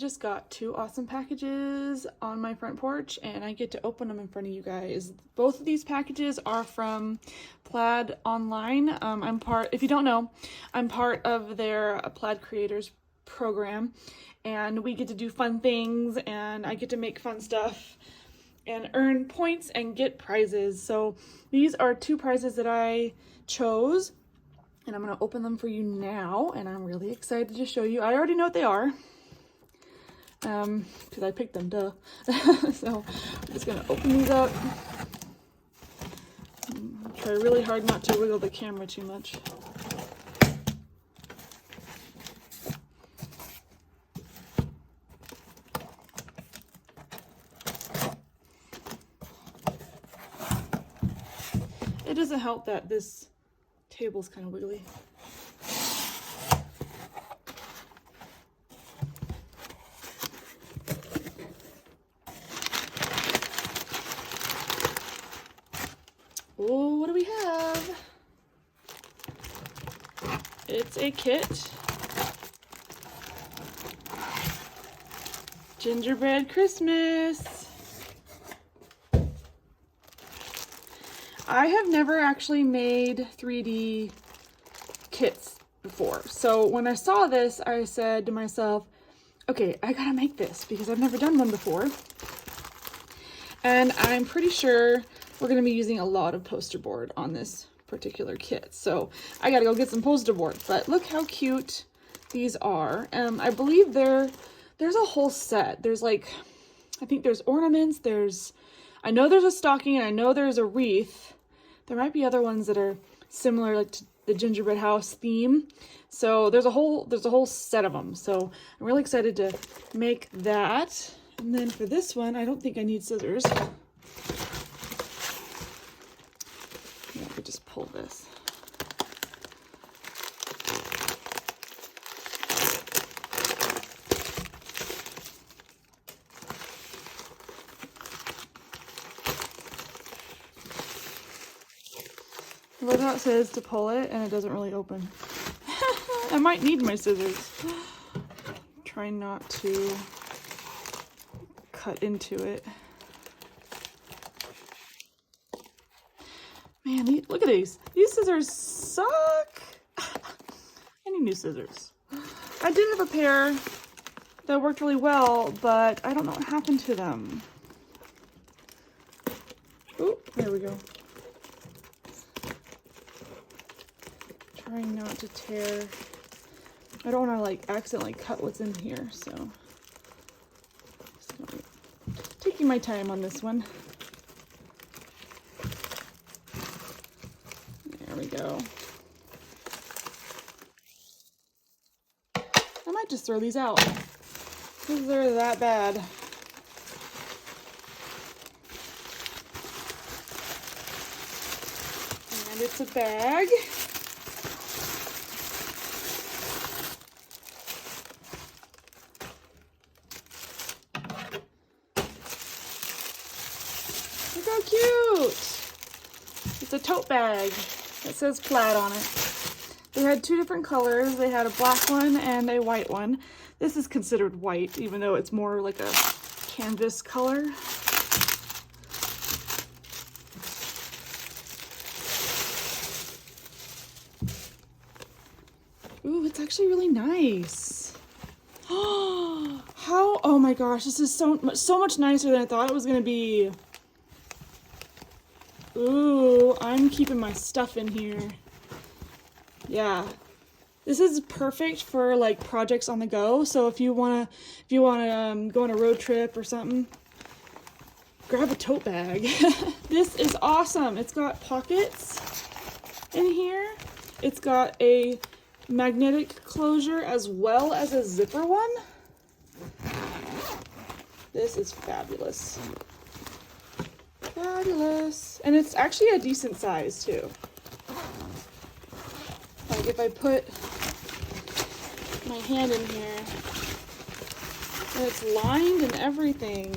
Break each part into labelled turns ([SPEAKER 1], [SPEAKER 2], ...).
[SPEAKER 1] just got 2 awesome packages on my front porch, and I get to open them in front of you guys. Both of these packages are from Plaid Online. If you don't know, I'm part of their Plaid Creators Program, and we get to do fun things, and I get to make fun stuff and earn points and get prizes. So these are 2 prizes that I chose, and I'm gonna open them for you now, and I'm really excited to show you. I already know what they are, because I picked them, duh. So I'm just gonna open these up. Try really hard not to wiggle the camera too much. It doesn't help that this table's kind of wiggly. Oh, what do we have? It's a kit. Gingerbread Christmas. I have never actually made 3D kits before. So when I saw this, I said to myself, okay, I gotta make this because I've never done one before. And I'm pretty sure we're gonna be using a lot of poster board on this particular kit. So I gotta go get some poster board, but look how cute these are. I believe there's a whole set. There's like, I think there's ornaments, I know there's a stocking, and I know there's a wreath. There might be other ones that are similar, like to the gingerbread house theme. So there's a whole set of them. So I'm really excited to make that. And then for this one, I don't think I need scissors. Yeah, I could just pull this. Look how it says to pull it, and it doesn't really open. I might need my scissors. Try not to cut into it. Man, look at these. These scissors suck. I need new scissors. I did have a pair that worked really well, but I don't know what happened to them. Oh, there we go. Trying not to tear. I don't want to like accidentally cut what's in here, so taking my time on this one. There we go. I might just throw these out because they're that bad. And it's a bag. Look how cute! It's a tote bag. It says Plaid on it. They had 2 different colors. They had a black one and a white one. This is considered white, even though it's more like a canvas color. Ooh, it's actually really nice. Oh my gosh, this is so much nicer than I thought it was gonna be. Ooh, I'm keeping my stuff in here. Yeah, this is perfect for like projects on the go. So if you wanna go on a road trip or something, grab a tote bag. This is awesome. It's got pockets in here. It's got a magnetic closure as well as a zipper one. This is fabulous. Fabulous. And it's actually a decent size too. Like if I put my hand in here, and it's lined and everything.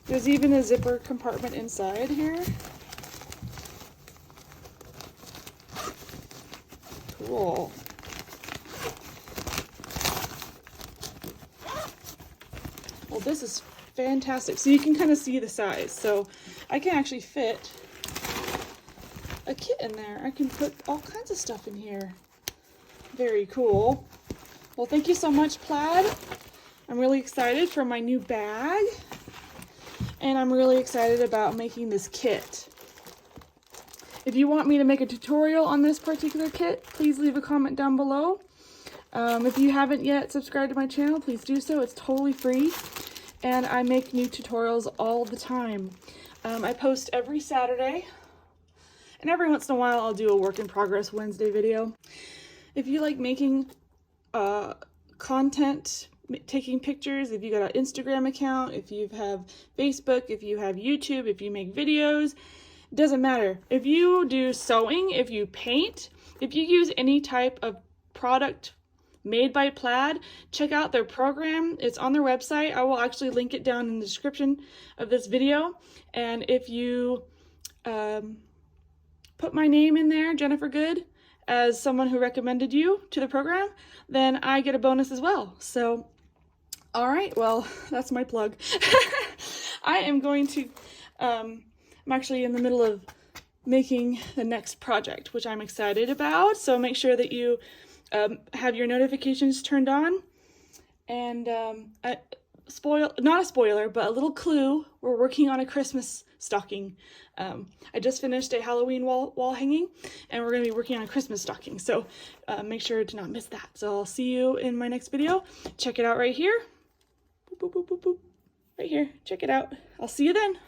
[SPEAKER 1] There's even a zipper compartment inside here. Cool. this is fantastic. So you can kind of see the size. So I can actually fit a kit in there. I can put all kinds of stuff in here. Very cool. Well, thank you so much, Plaid. I'm really excited for my new bag. And I'm really excited about making this kit. If you want me to make a tutorial on this particular kit, please leave a comment down below. If you haven't yet subscribed to my channel, please do so. It's totally free. And I make new tutorials all the time. I post every Saturday. And every once in a while, I'll do a work in progress Wednesday video. If you like making content, taking pictures, if you got an Instagram account, if you have Facebook, if you have YouTube, if you make videos, it doesn't matter. If you do sewing, if you paint, if you use any type of product made by Plaid, check out their program. It's on their website. I will actually link it down in the description of this video. And if you put my name in there, Jennifer Good, as someone who recommended you to the program, then I get a bonus as well. So, all right, well, that's my plug. I am going to, I'm actually in the middle of making the next project, which I'm excited about. So make sure that you have your notifications turned on. And not a spoiler, but a little clue, we're working on a Christmas stocking. I just finished a Halloween wall hanging, and we're going to be working on a Christmas stocking. So make sure to not miss that. So I'll see you in my next video. Check it out right here. Boop, boop, boop, boop, boop. Right here. Check it out. I'll see you then.